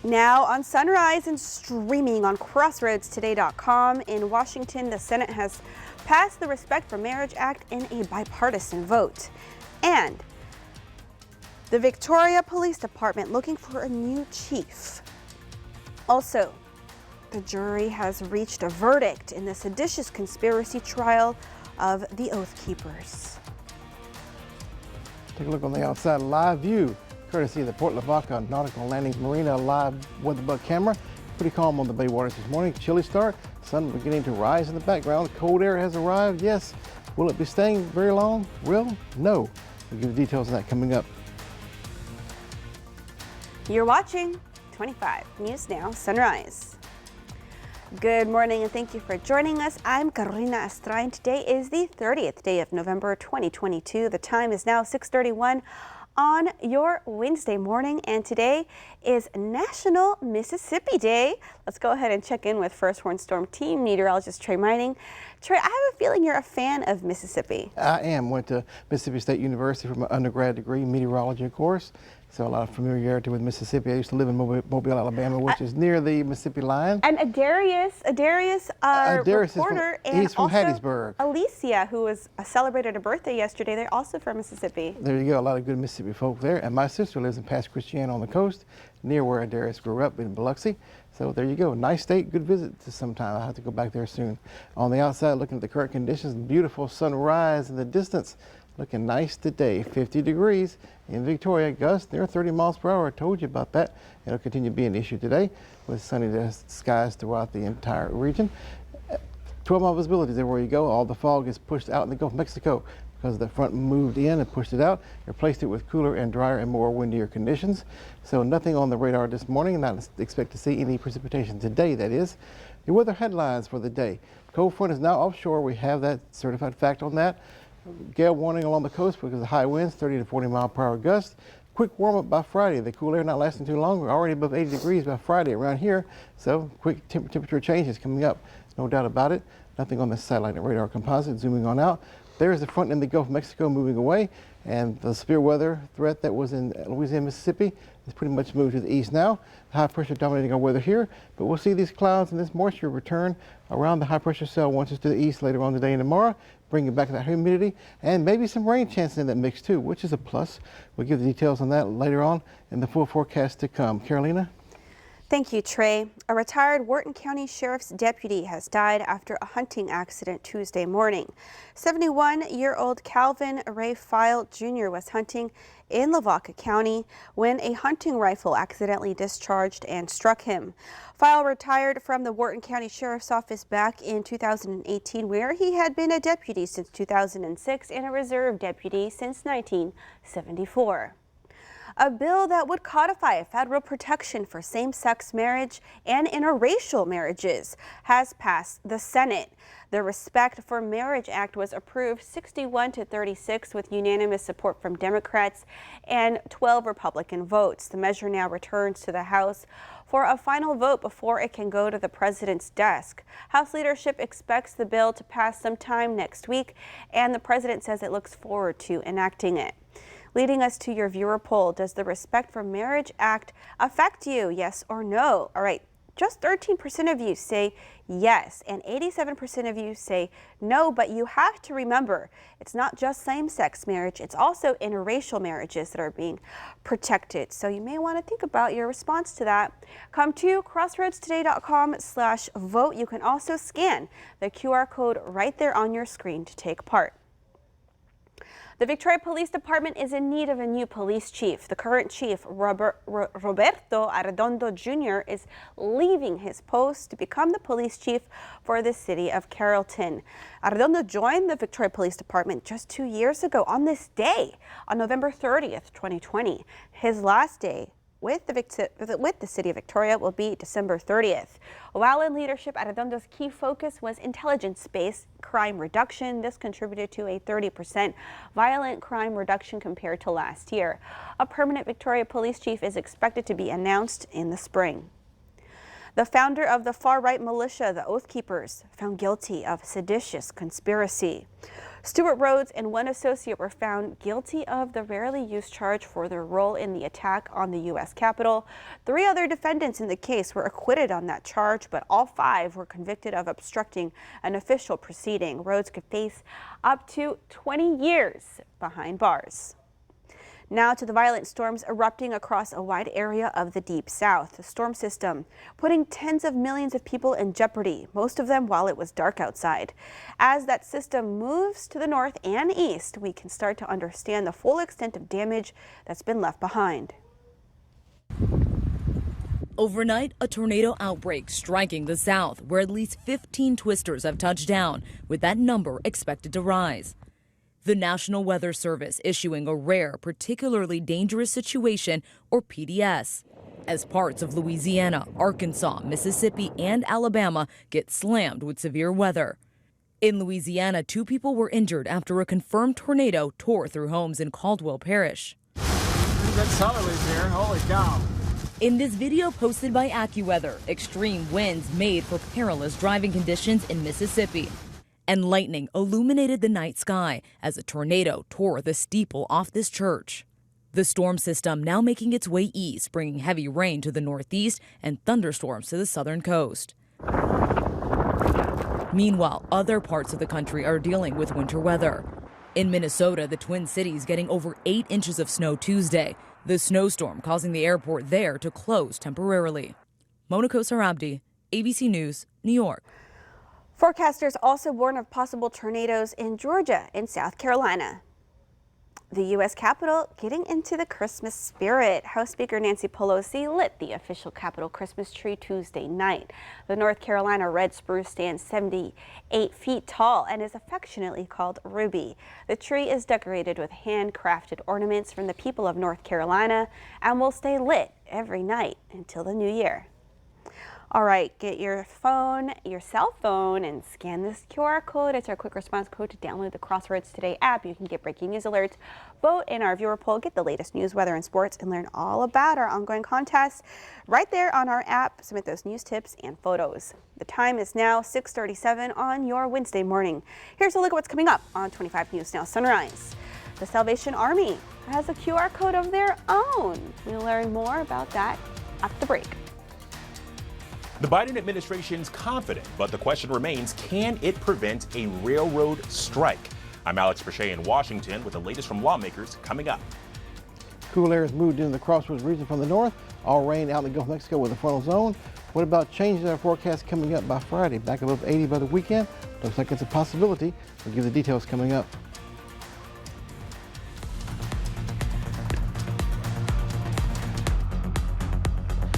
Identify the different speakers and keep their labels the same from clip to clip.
Speaker 1: Now on Sunrise and streaming on CrossroadsToday.com. In Washington, the Senate has passed the Respect for Marriage Act in a bipartisan vote. And the Victoria Police Department looking for a new chief. Also, the jury has reached a verdict in the seditious conspiracy trial of the Oath Keepers.
Speaker 2: Take a look on the outside live view, courtesy of the Port Lavaca Nautical Landing Marina live weather-bug camera. Pretty calm on the bay waters this morning. Chilly start. Sun beginning to rise in the background. Cold air has arrived. Yes. Will it be staying very long? Will? No. We'll give you details on that coming up.
Speaker 1: You're watching 25 News Now Sunrise. Good morning and thank you for joining us. I'm Carolina Estrada and today is the 30th day of November 2022. The time is now 6:31 on your Wednesday morning, and today is National Mississippi Day. Let's go ahead and check in with First Warn Storm Team meteorologist Trey Mining. Trey, I have a feeling you're a fan of Mississippi.
Speaker 2: I am. Went to Mississippi State University for my undergrad degree, meteorology, of course. So a lot of familiarity with Mississippi. I used to live in Mobile, Alabama, which is near the Mississippi line.
Speaker 1: And Adarius, reporter, and
Speaker 2: he's from
Speaker 1: also
Speaker 2: Hattiesburg.
Speaker 1: Alicia, who was celebrated a birthday yesterday. They're also from Mississippi.
Speaker 2: There you go. A lot of good Mississippi folk there. And my sister lives in Pass Christiana on the coast, near where Adarius grew up in Biloxi. So there you go. Nice state. Good visit to sometime. I'll have to go back there soon. On the outside, looking at the current conditions, beautiful sunrise in the distance. Looking nice today, 50 degrees in Victoria, gusts near 30 miles per hour. I told you about that. It'll continue to be an issue today with sunny skies throughout the entire region. 12-mile visibility is everywhere you go. All the fog is pushed out in the Gulf of Mexico because the front moved in and pushed it out, replaced it with cooler and drier and more windier conditions. So nothing on the radar this morning, not expect to see any precipitation today, that is. Your weather headlines for the day. Cold front is now offshore. We have that certified fact on that. Gale warning along the coast because of high winds, 30 to 40 mile per hour gusts. Quick warm up by Friday. The cool air not lasting too long. We're already above 80 degrees by Friday around here. So quick temperature changes coming up. No doubt about it. Nothing on the satellite and radar composite. Zooming on out. There's the front in the Gulf of Mexico moving away. And the severe weather threat that was in Louisiana, Mississippi is pretty much moved to the east now. The high pressure dominating our weather here. But we'll see these clouds and this moisture return around the high pressure cell once it's to the east later on today and tomorrow, bringing back that humidity and maybe some rain chances in that mix too, which is a plus. We'll give the details on that later on in the full forecast to come. Carolina?
Speaker 1: Thank you, Trey. A retired Wharton County Sheriff's deputy has died after a hunting accident Tuesday morning. 71-year-old Calvin Ray File Jr. was hunting in Lavaca County when a hunting rifle accidentally discharged and struck him. File retired from the Wharton County Sheriff's Office back in 2018, where he had been a deputy since 2006 and a reserve deputy since 1974. A bill that would codify federal protection for same-sex marriage and interracial marriages has passed the Senate. The Respect for Marriage Act was approved 61 to 36 with unanimous support from Democrats and 12 Republican votes. The measure now returns to the House for a final vote before it can go to the president's desk. House leadership expects the bill to pass sometime next week, and the president says it looks forward to enacting it. Leading us to your viewer poll, does the Respect for Marriage Act affect you, yes or no? All right, just 13% of you say yes, and 87% of you say no, but you have to remember, it's not just same-sex marriage, it's also interracial marriages that are being protected. So you may want to think about your response to that. Come to crossroadstoday.com/vote. You can also scan the QR code right there on your screen to take part. The Victoria Police Department is in need of a new police chief. The current chief, Roberto Arredondo Jr., is leaving his post to become the police chief for the city of Carrollton. Arredondo joined the Victoria Police Department just 2 years ago on this day, on November 30th, 2020. His last day with the city of Victoria will be December 30th. While in leadership, Arredondo's key focus was intelligence-based crime reduction. This contributed to a 30% violent crime reduction compared to last year. A permanent Victoria police chief is expected to be announced in the spring. The founder of the far-right militia, the Oath Keepers, found guilty of seditious conspiracy. Stewart Rhodes and one associate were found guilty of the rarely used charge for their role in the attack on the U.S. Capitol. 3 other defendants in the case were acquitted on that charge, but all 5 were convicted of obstructing an official proceeding. Rhodes could face up to 20 years behind bars. Now to the violent storms erupting across a wide area of the Deep South. The storm system putting tens of millions of people in jeopardy, most of them while it was dark outside. As that system moves to the north and east, we can start to understand the full extent of damage that's been left behind.
Speaker 3: Overnight, a tornado outbreak striking the south, where at least 15 twisters have touched down, with that number expected to rise. The National Weather Service issuing a rare, particularly dangerous situation, or PDS, as parts of Louisiana, Arkansas, Mississippi, and Alabama get slammed with severe weather. In Louisiana, 2 people were injured after a confirmed tornado tore through homes in Caldwell Parish.
Speaker 4: Good southerlies here, holy cow.
Speaker 3: In this video posted by AccuWeather, extreme winds made for perilous driving conditions in Mississippi. And lightning illuminated the night sky as a tornado tore the steeple off this church. The storm system now making its way east, bringing heavy rain to the northeast and thunderstorms to the southern coast. Meanwhile, other parts of the country are dealing with winter weather. In Minnesota, the Twin Cities getting over 8 inches of snow Tuesday, the snowstorm causing the airport there to close temporarily. Mona Kosar-Abdi, ABC News, New York.
Speaker 1: Forecasters also warn of possible tornadoes in Georgia and South Carolina. The U.S. Capitol getting into the Christmas spirit. House Speaker Nancy Pelosi lit the official Capitol Christmas tree Tuesday night. The North Carolina red spruce stands 78 feet tall and is affectionately called Ruby. The tree is decorated with handcrafted ornaments from the people of North Carolina and will stay lit every night until the new year. All right, get your cell phone, and scan this QR code. It's our quick response code to download the Crossroads Today app. You can get breaking news alerts, vote in our viewer poll, get the latest news, weather, and sports, and learn all about our ongoing contests right there on our app. Submit those news tips and photos. The time is now 6:37 on your Wednesday morning. Here's a look at what's coming up on 25 News Now Sunrise. The Salvation Army has a QR code of their own. We'll learn more about that after the break.
Speaker 5: The Biden administration's confident, but the question remains, can it prevent a railroad strike? I'm Alex Brachet in Washington with the latest from lawmakers coming up.
Speaker 2: Cool air has moved into the Crossroads region from the north. All rain out in the Gulf of Mexico with a frontal zone. What about changes in our forecast coming up by Friday? Back above 80 by the weekend? Looks like it's a possibility. We'll give the details coming up.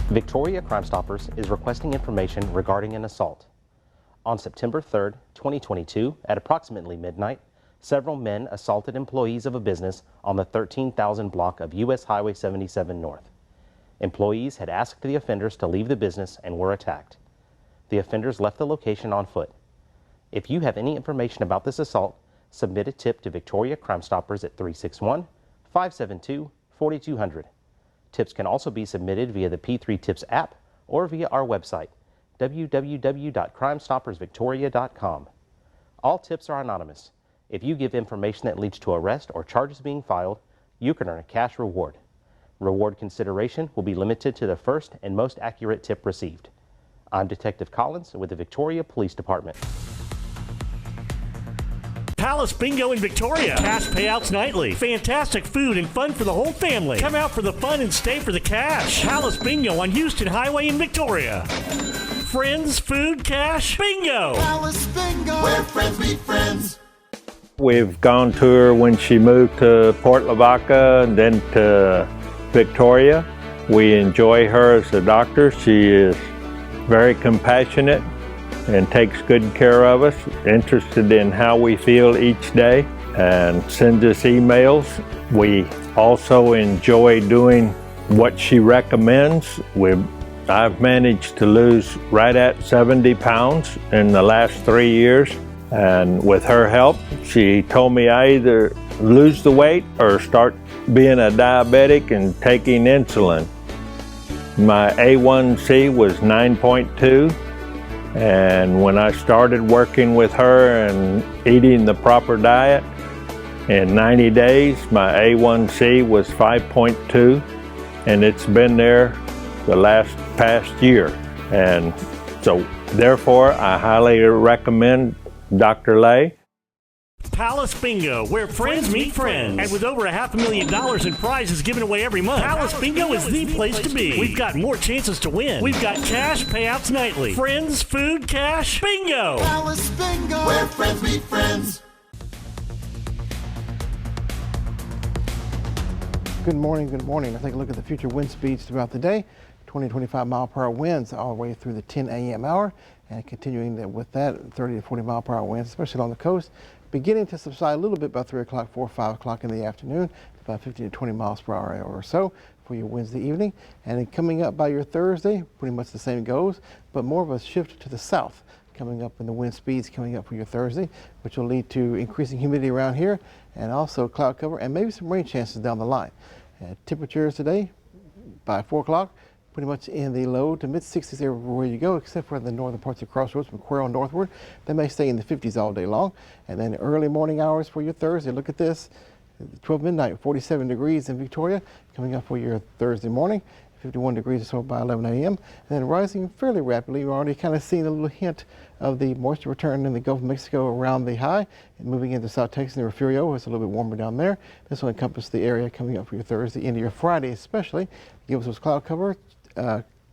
Speaker 6: Victoria Crime Stoppers is requesting information regarding an assault. On September 3rd, 2022, at approximately midnight, several men assaulted employees of a business on the 13,000 block of U.S. Highway 77 North. Employees had asked the offenders to leave the business and were attacked. The offenders left the location on foot. If you have any information about this assault, submit a tip to Victoria Crime Stoppers at 361-572-4200. Tips can also be submitted via the P3 Tips app or via our website, www.crimestoppersvictoria.com. All tips are anonymous. If you give information that leads to arrest or charges being filed, you can earn a cash reward. Reward consideration will be limited to the first and most accurate tip received. I'm Detective Collins with the Victoria Police Department.
Speaker 7: Palace Bingo in Victoria. Cash payouts nightly. Fantastic food and fun for the whole family. Come out for the fun and stay for the cash. Palace Bingo on Houston Highway in Victoria. Friends, food, cash, bingo.
Speaker 8: Palace Bingo, where friends meet friends.
Speaker 9: We've gone to her when she moved to Port Lavaca and then to Victoria. We enjoy her as a doctor. She is very compassionate and takes good care of us, interested in how we feel each day, and sends us emails. We also enjoy doing what she recommends. I've managed to lose right at 70 pounds in the last 3 years, and with her help, she told me I either lose the weight or start being a diabetic and taking insulin. My A1C was 9.2. And when I started working with her and eating the proper diet, in 90 days, my A1C was 5.2, and it's been there the past year. And so therefore, I highly recommend Dr. Lay.
Speaker 7: Palace Bingo, where friends meet friends. And with over $500,000 in prizes given away every month, Palace Bingo is the place to be. We've got more chances to win. We've got cash payouts nightly. Friends, food, cash, bingo.
Speaker 8: Palace Bingo, where friends meet friends.
Speaker 2: Good morning, good morning. Let's take a look at the future wind speeds throughout the day. 20-25 mile per hour winds all the way through the 10 a.m. hour, and continuing with that 30 to 40 mile per hour winds, especially along the coast, beginning to subside a little bit by 3 o'clock, 4 or 5 o'clock in the afternoon, about 15 to 20 miles per hour or so for your Wednesday evening. And then coming up by your Thursday, pretty much the same goes, but more of a shift to the south coming up in the wind speeds coming up for your Thursday, which will lead to increasing humidity around here and also cloud cover and maybe some rain chances down the line. Temperatures today by 4 o'clock, pretty much in the low to mid 60s everywhere you go, except for the northern parts of Crossroads from Quail northward. They may stay in the 50s all day long. And then early morning hours for your Thursday, look at this, 12 midnight, 47 degrees in Victoria, coming up for your Thursday morning, 51 degrees or so by 11 a.m. And then rising fairly rapidly. You're already kind of seeing a little hint of the moisture return in the Gulf of Mexico around the high and moving into South Texas and Refugio. It's a little bit warmer down there. This will encompass the area coming up for your Thursday into your Friday especially. Give us those cloud cover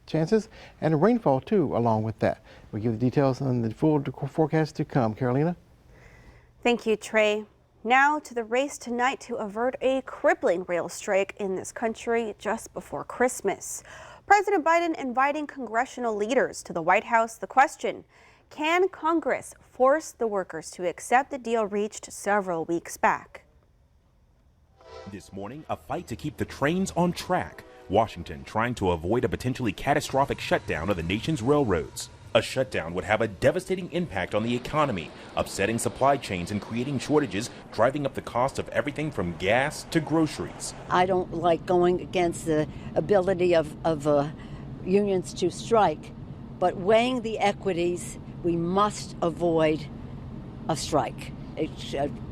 Speaker 2: chances and rainfall too along with that. We'll give the details on the full forecast to come. Carolina?
Speaker 1: Thank you, Trey. Now to the race tonight to avert a crippling rail strike in this country just before Christmas. President Biden inviting congressional leaders to the White House. The question, can Congress force the workers to accept the deal reached several weeks back?
Speaker 5: This morning, a fight to keep the trains on track. Washington trying to avoid a potentially catastrophic shutdown of the nation's railroads. A shutdown would have a devastating impact on the economy, upsetting supply chains and creating shortages, driving up the cost of everything from gas to groceries.
Speaker 10: I don't like going against the ability of unions to strike, but weighing the equities, we must avoid a strike.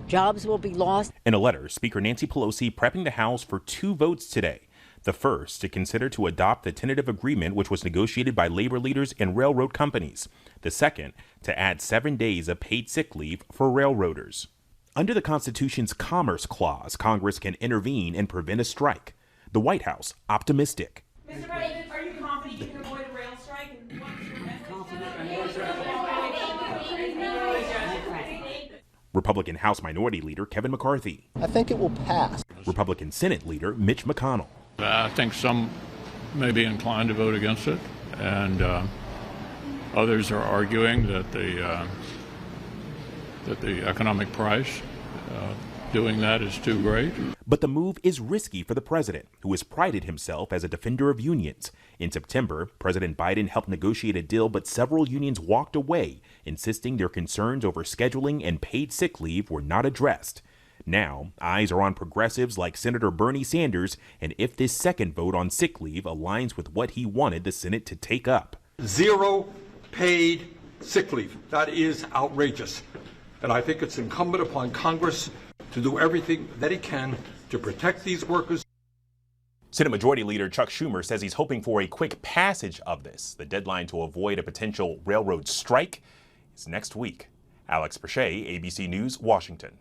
Speaker 10: Jobs will be lost.
Speaker 5: In a letter, Speaker Nancy Pelosi prepping the House for 2 votes today. The first, to consider to adopt the tentative agreement which was negotiated by labor leaders and railroad companies. The second, to add 7 days of paid sick leave for railroaders. Under the Constitution's Commerce Clause, Congress can intervene and prevent a strike. The White House optimistic.
Speaker 11: Mr. President, are you confident you can avoid a rail strike? And what's your message?
Speaker 5: Republican House Minority Leader Kevin McCarthy.
Speaker 12: I think it will pass.
Speaker 5: Republican Senate Leader Mitch McConnell.
Speaker 13: I think some may be inclined to vote against it, and others are arguing that the economic price doing that is too great.
Speaker 5: But the move is risky for the president, who has prided himself as a defender of unions. In September, President Biden helped negotiate a deal, but several unions walked away, insisting their concerns over scheduling and paid sick leave were not addressed. Now, eyes are on progressives like Senator Bernie Sanders, and if this second vote on sick leave aligns with what he wanted the Senate to take up.
Speaker 14: 0 paid sick leave. That is outrageous. And I think it's incumbent upon Congress to do everything that it can to protect these workers.
Speaker 5: Senate Majority Leader Chuck Schumer says he's hoping for a quick passage of this. The deadline to avoid a potential railroad strike is next week. Alex Perche, ABC News, Washington.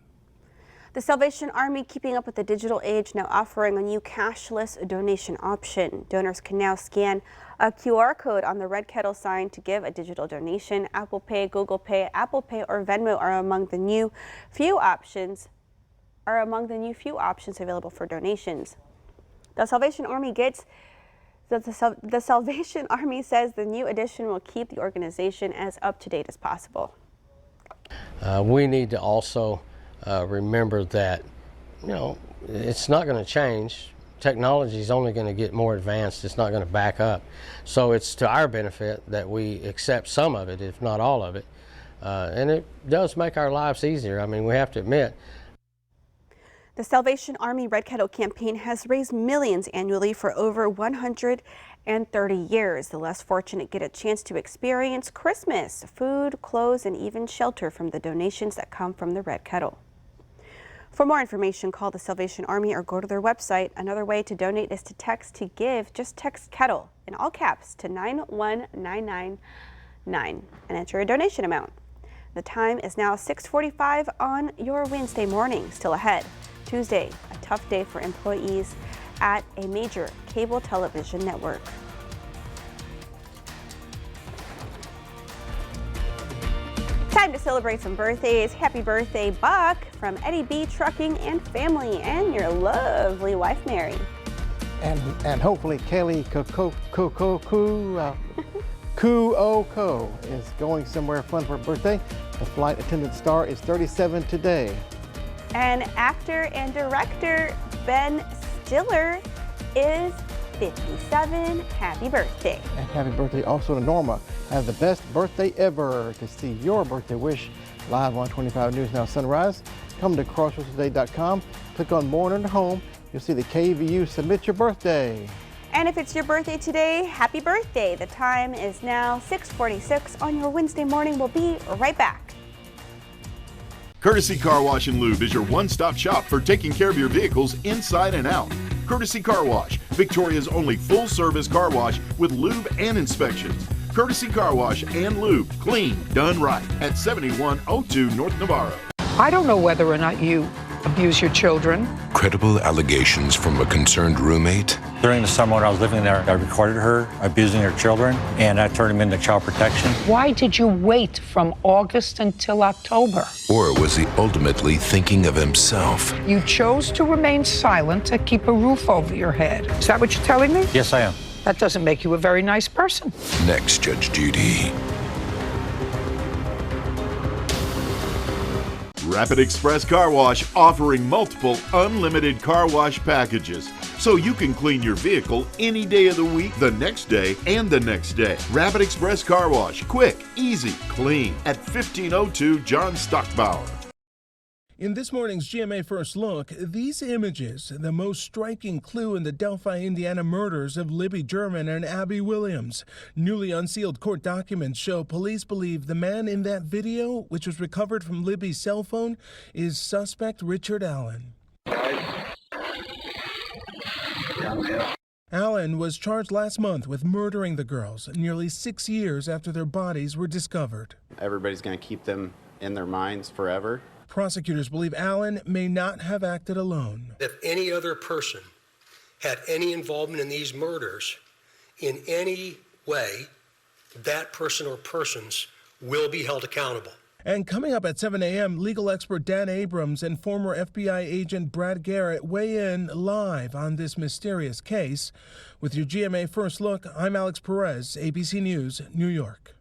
Speaker 1: The Salvation Army keeping up with the digital age, now offering a new cashless donation option. Donors can now scan a QR code on the red kettle sign to give a digital donation. Apple Pay, Google Pay, Apple Pay, or Venmo are among the new few options available for donations. The Salvation Army says the new addition will keep the organization as up to date as possible.
Speaker 15: We need to also remember that, it's not going to change. Technology is only going to get more advanced. It's not going to back up. So it's to our benefit that we accept some of it, if not all of it. And it does make our lives easier. I mean, we have to admit.
Speaker 1: The Salvation Army Red Kettle campaign has raised millions annually for over 100 and 30 years. The less fortunate get a chance to experience Christmas, food, clothes, and even shelter from the donations that come from the Red Kettle. For more information, call the Salvation Army or go to their website. Another way to donate is to text to give. Just text Kettle in all caps to 91999 and enter a donation amount. The time is now 6:45 on your Wednesday morning. Still ahead, Tuesday, a tough day for employees at a major cable television network. Time to celebrate some birthdays. Happy birthday, Buck, from Eddie B Trucking and Family, and your lovely wife, Mary.
Speaker 2: And hopefully Kelly Kuoko is going somewhere fun for her birthday. The flight attendant star is 37 today.
Speaker 1: And actor and director Ben Stiller is 57. Happy birthday.
Speaker 2: And happy birthday also to Norma. Have the best birthday ever. To see your birthday wish live on 25 News Now Sunrise, come to crossroadstoday.com, click on More and Home. You'll see the KVU Submit Your Birthday.
Speaker 1: And if it's your birthday today, happy birthday. The time is now 6:46 on your Wednesday morning. We'll be right back.
Speaker 12: Courtesy Car Wash and Lube is your one-stop shop for taking care of your vehicles inside and out. Courtesy Car Wash, Victoria's only full-service car wash with lube and inspections. Courtesy Car Wash and Lube, clean, done right at 7102 North Navarro.
Speaker 16: I don't know whether or not you abuse your children.
Speaker 17: Credible allegations from a concerned roommate.
Speaker 18: During the summer when I was living there, I recorded her abusing her children, and I turned him into child protection.
Speaker 16: Why did you wait from August until October?
Speaker 17: Or was he ultimately thinking of himself?
Speaker 16: You chose to remain silent to keep a roof over your head. Is that what you're telling me?
Speaker 18: Yes, I am.
Speaker 16: That doesn't make you a very nice person.
Speaker 17: Next, Judge Judy.
Speaker 12: Rapid Express Car Wash offering multiple unlimited car wash packages, so you can clean your vehicle any day of the week, the next day, and the next day. Rapid Express Car Wash, quick, easy, clean, at 1502 John Stockbauer.
Speaker 19: In this morning's GMA First Look, these images, the most striking clue in the Delphi, Indiana murders of Libby German and Abby Williams. Newly unsealed court documents show police believe the man in that video, which was recovered from Libby's cell phone, is suspect Richard Allen. Allen was charged last month with murdering the girls nearly 6 years after their bodies were discovered.
Speaker 20: Everybody's going to keep them in their minds forever.
Speaker 19: Prosecutors believe Allen may not have acted alone.
Speaker 21: If any other person had any involvement in these murders in any way, that person or persons will be held accountable.
Speaker 19: And coming up at 7 a.m., legal expert Dan Abrams and former FBI agent Brad Garrett weigh in live on this mysterious case. With your GMA First Look, I'm Alex Perez, ABC News, New York.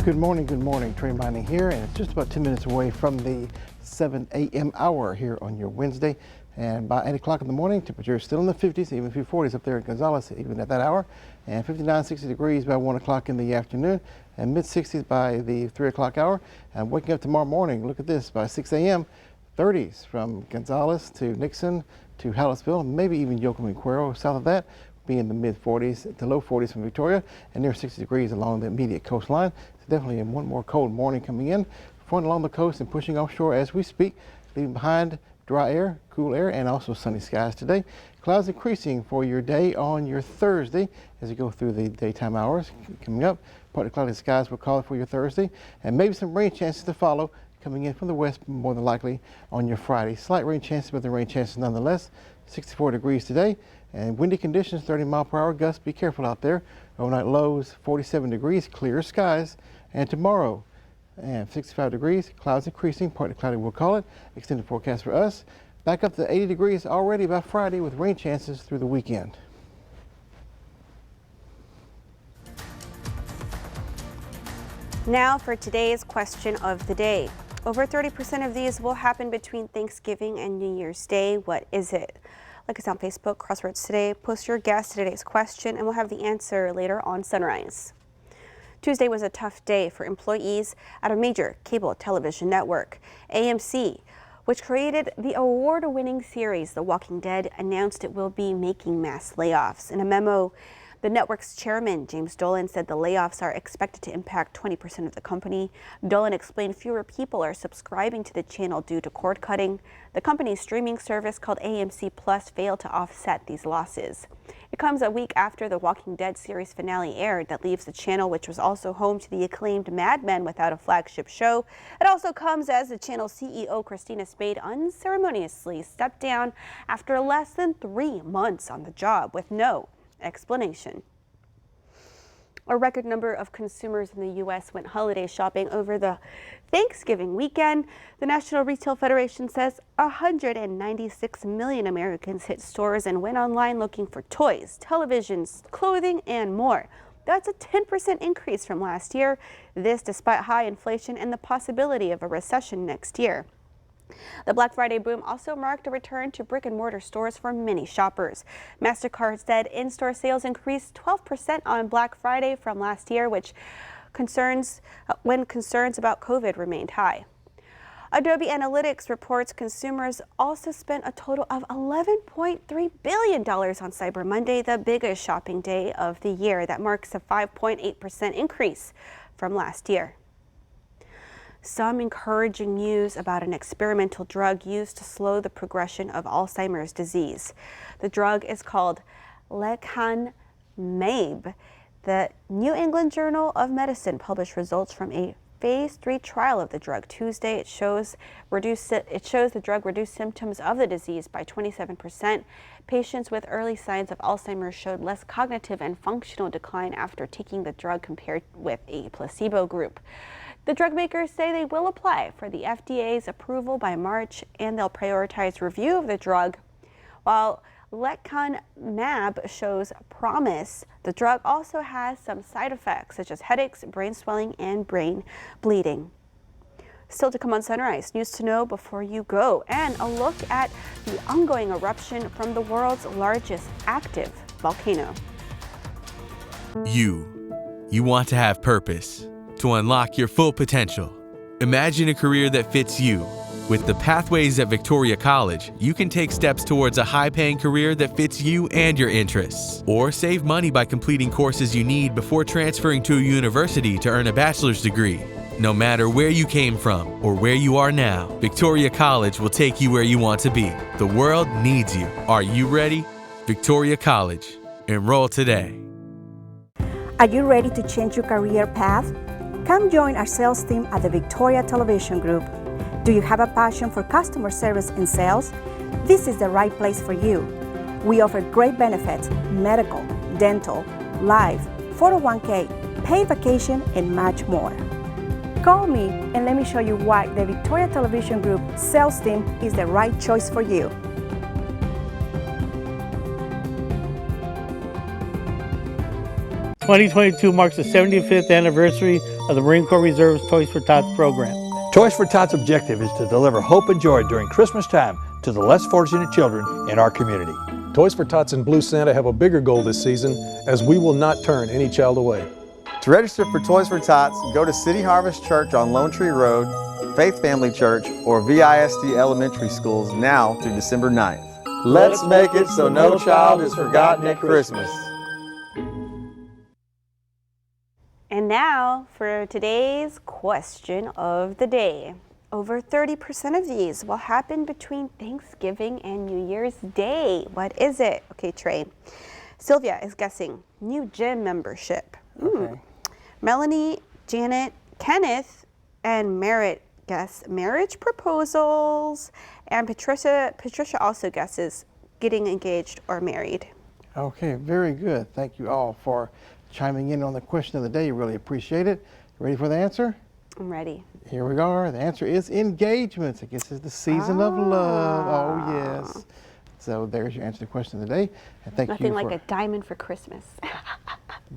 Speaker 2: Good morning. Trey Mining here, and it's just about 10 minutes away from the 7 a.m. hour here on your Wednesday. And by 8 o'clock in the morning, temperature is still in the 50s, even a few 40s up there in Gonzales, even at that hour. And 59, 60 degrees by 1 o'clock in the afternoon, and mid-60s by the 3 o'clock hour. And waking up tomorrow morning, look at this, by 6 a.m., 30s from Gonzales to Nixon to Hallettsville, maybe even Yoakum and Cuero south of that. be in the mid-40s to low 40s from Victoria and near 60 degrees along the immediate coastline. So definitely one more cold morning coming in, flowing along the coast and pushing offshore as we speak, leaving behind dry air, cool air, and also sunny skies today. Clouds increasing for your day on your Thursday as you go through the daytime hours coming up. Partly cloudy skies will call for your Thursday, and maybe some rain chances to follow coming in from the west more than likely on your Friday. Slight rain chances, but the rain chances nonetheless. 64 degrees today, and windy conditions, 30-mile-per-hour gusts. Be careful out there. Overnight lows, 47 degrees, clear skies. And tomorrow, 65 degrees, clouds increasing, partly cloudy we'll call it. Extended forecast for us. Back up to 80 degrees already by Friday with rain chances through the weekend.
Speaker 1: Now for today's question of the day. Over 30% of these will happen between Thanksgiving and New Year's Day. What is it? Like us on Facebook, Crossroads Today. Post your guess to today's question and we'll have the answer later on Sunrise. Tuesday was a tough day for employees at a major cable television network. AMC, which created the award-winning series The Walking Dead, announced it will be making mass layoffs. In a memo, the network's chairman, James Dolan, said the layoffs are expected to impact 20% of the company. Dolan explained fewer people are subscribing to the channel due to cord cutting. The company's streaming service called AMC Plus failed to offset these losses. It comes a week after the Walking Dead series finale aired that leaves the channel, which was also home to the acclaimed Mad Men, without a flagship show. It also comes as the channel's CEO, Christina Spade, unceremoniously stepped down after less than 3 months on the job with no explanation. A record number of consumers in the U.S. went holiday shopping over the Thanksgiving weekend. The National Retail Federation says 196 million Americans hit stores and went online looking for toys, televisions, clothing, and more. That's a 10% increase from last year. This despite high inflation and the possibility of a recession next year. The Black Friday boom also marked a return to brick-and-mortar stores for many shoppers. MasterCard said in-store sales increased 12% on Black Friday from last year, when concerns about COVID remained high. Adobe Analytics reports consumers also spent a total of $11.3 billion on Cyber Monday, the biggest shopping day of the year. That marks a 5.8% increase from last year. Some encouraging news about an experimental drug used to slow the progression of Alzheimer's disease. The drug is called lecanemab. The New England Journal of Medicine published results from a phase 3 trial of the drug Tuesday. It shows the drug reduced symptoms of the disease by 27%. Patients with early signs of Alzheimer's showed less cognitive and functional decline after taking the drug compared with a placebo group. The drug makers say they will apply for the FDA's approval by March, and they'll prioritize review of the drug. While lecanemab shows promise, the drug also has some side effects such as headaches, brain swelling, and brain bleeding. Still to come on Sunrise, news to know before you go, and a look at the ongoing eruption from the world's largest active volcano.
Speaker 4: You want to have purpose, to unlock your full potential. Imagine a career that fits you. With the Pathways at Victoria College, you can take steps towards a high-paying career that fits you and your interests. Or save money by completing courses you need before transferring to a university to earn a bachelor's degree. No matter where you came from or where you are now, Victoria College will take you where you want to be. The world needs you. Are you ready? Victoria College. Enroll today.
Speaker 22: Are you ready to change your career path? Come join our sales team at the Victoria Television Group. Do you have a passion for customer service and sales? This is the right place for you. We offer great benefits, medical, dental, life, 401k, paid vacation, and much more. Call me and let me show you why the Victoria Television Group sales team is the right choice for you.
Speaker 23: "2022 marks the 75th anniversary of the Marine Corps Reserve's Toys for Tots program.
Speaker 24: Toys for Tots' objective is to deliver hope and joy during Christmas time to the less fortunate children in our community.
Speaker 25: Toys for Tots and Blue Santa have a bigger goal this season, as we will not turn any child away.
Speaker 26: To register for Toys for Tots, go to City Harvest Church on Lone Tree Road, Faith Family Church, or VISD Elementary Schools now through December 9th. Let's make it so no child is forgotten at Christmas.
Speaker 1: And now for today's question of the day. Over 30% of these will happen between Thanksgiving and New Year's Day. What is it? Okay, Trey. Sylvia is guessing new gym membership.
Speaker 2: Okay.
Speaker 1: Melanie, Janet, Kenneth, and Merritt guess marriage proposals. And Patricia also guesses getting engaged or married.
Speaker 2: Okay, very good. Thank you all for chiming in on the question of the day. Really appreciate it. Ready for the answer?
Speaker 1: I'm ready.
Speaker 2: Here we are. The answer is engagements. I guess it's the season of love. Oh, yes. So there's your answer to the question of the day. And thank
Speaker 1: Nothing
Speaker 2: you
Speaker 1: like
Speaker 2: for
Speaker 1: a diamond for Christmas.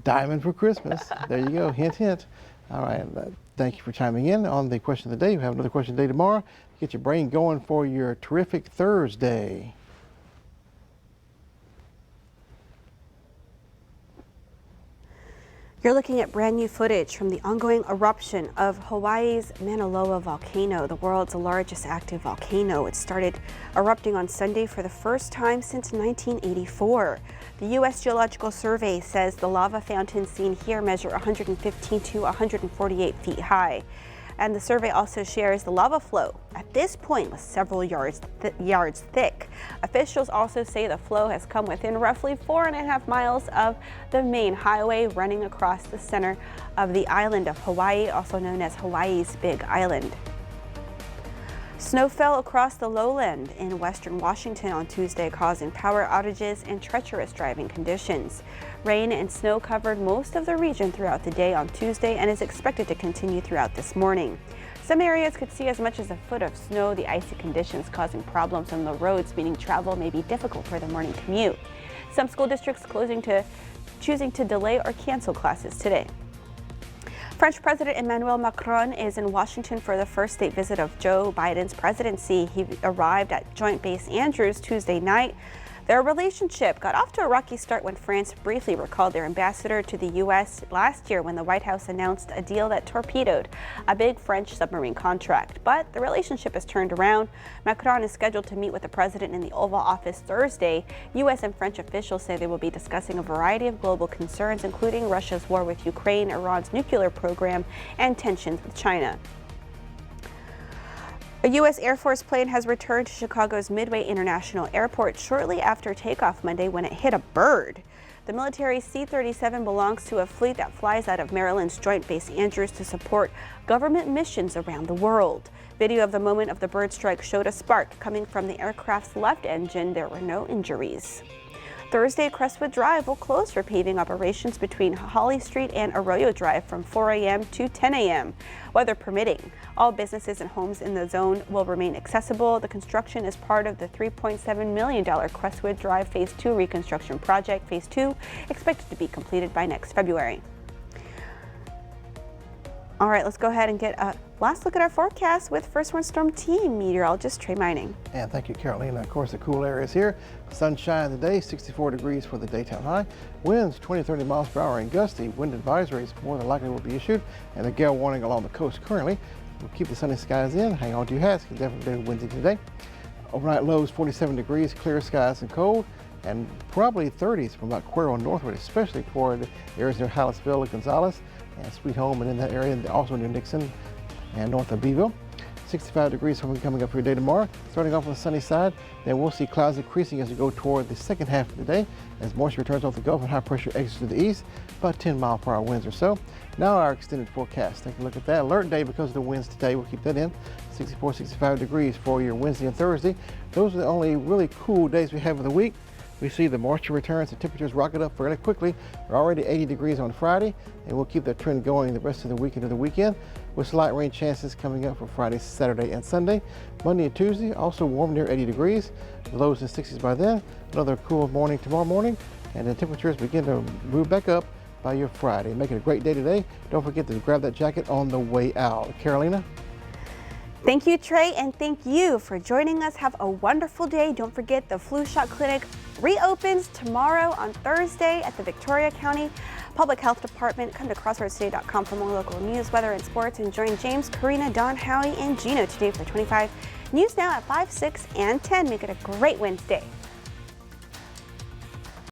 Speaker 2: diamond for Christmas. There you go. Hint, hint. All right. Thank you for chiming in on the question of the day. We have another question of the day tomorrow. Get your brain going for your terrific Thursday.
Speaker 1: You're looking at brand new footage from the ongoing eruption of Hawaii's Mauna Loa volcano, the world's largest active volcano. It started erupting on Sunday for the first time since 1984. The U.S. Geological Survey says the lava fountains seen here measure 115 to 148 feet high. And the survey also shares the lava flow at this point was several yards thick. Officials also say the flow has come within roughly 4.5 miles of the main highway running across the center of the island of Hawaii, also known as Hawaii's Big Island. Snow fell across the lowland in western Washington on Tuesday, causing power outages and treacherous driving conditions. Rain and snow covered most of the region throughout the day on Tuesday and is expected to continue throughout this morning. Some areas could see as much as a foot of snow. The icy conditions causing problems on the roads, meaning travel may be difficult for the morning commute. Some school districts choosing to delay or cancel classes today. French President Emmanuel Macron is in Washington for the first state visit of Joe Biden's presidency. He arrived at Joint Base Andrews Tuesday night. Their relationship got off to a rocky start when France briefly recalled their ambassador to the U.S. last year when the White House announced a deal that torpedoed a big French submarine contract. But the relationship has turned around. Macron is scheduled to meet with the president in the Oval Office Thursday. U.S. and French officials say they will be discussing a variety of global concerns, including Russia's war with Ukraine, Iran's nuclear program, and tensions with China. A U.S. Air Force plane has returned to Chicago's Midway International Airport shortly after takeoff Monday when it hit a bird. The military C-37 belongs to a fleet that flies out of Maryland's Joint Base Andrews to support government missions around the world. Video of the moment of the bird strike showed a spark coming from the aircraft's left engine. There were no injuries. Thursday, Crestwood Drive will close for paving operations between Holly Street and Arroyo Drive from 4 a.m. to 10 a.m. Weather permitting, all businesses and homes in the zone will remain accessible. The construction is part of the $3.7 million Crestwood Drive Phase 2 reconstruction project. Phase 2 expected to be completed by next February. All right, let's go ahead and get a last look at our forecast with First Warn Storm Team meteorologist Trey Mining.
Speaker 2: And thank you, Carolina. Of course, the cool areas here. Sunshine today, 64 degrees for the daytime high. Winds 20 to 30 miles per hour and gusty. Wind advisories more than likely will be issued. And a gale warning along the coast currently. We'll keep the sunny skies in. Hang on to your hats. It's definitely windy today. Overnight lows 47 degrees, clear skies and cold. And probably 30s from about Cuero northward, especially toward the areas near Hallettsville and Gonzales and Sweet Home, and in that area, and also near Nixon and north of Beeville. 65 degrees coming up for your day tomorrow. Starting off on the sunny side, then we'll see clouds increasing as we go toward the second half of the day as moisture returns off the Gulf and high pressure exits to the east, about 10 mile per hour winds or so. Now our extended forecast. Take a look at that. Alert day because of the winds today. We'll keep that in. 64, 65 degrees for your Wednesday and Thursday. Those are the only really cool days we have of the week. We see the moisture returns, the temperatures rocket up fairly quickly. We're already 80 degrees on Friday, and we'll keep that trend going the rest of the week into the weekend, with slight rain chances coming up for Friday, Saturday, and Sunday. Monday and Tuesday, also warm near 80 degrees. The lows in the 60s by then. Another cool morning tomorrow morning, and the temperatures begin to move back up by your Friday. Make it a great day today. Don't forget to grab that jacket on the way out. Carolina?
Speaker 1: Thank you, Trey, and thank you for joining us. Have a wonderful day. Don't forget the flu shot clinic reopens tomorrow on Thursday at the Victoria County Public Health Department. Come to crossroadstoday.com for more local news, weather, and sports, and join James, Karina, Don, Howie, and Gino today for 25 News Now at 5, 6, and 10. Make it a great Wednesday.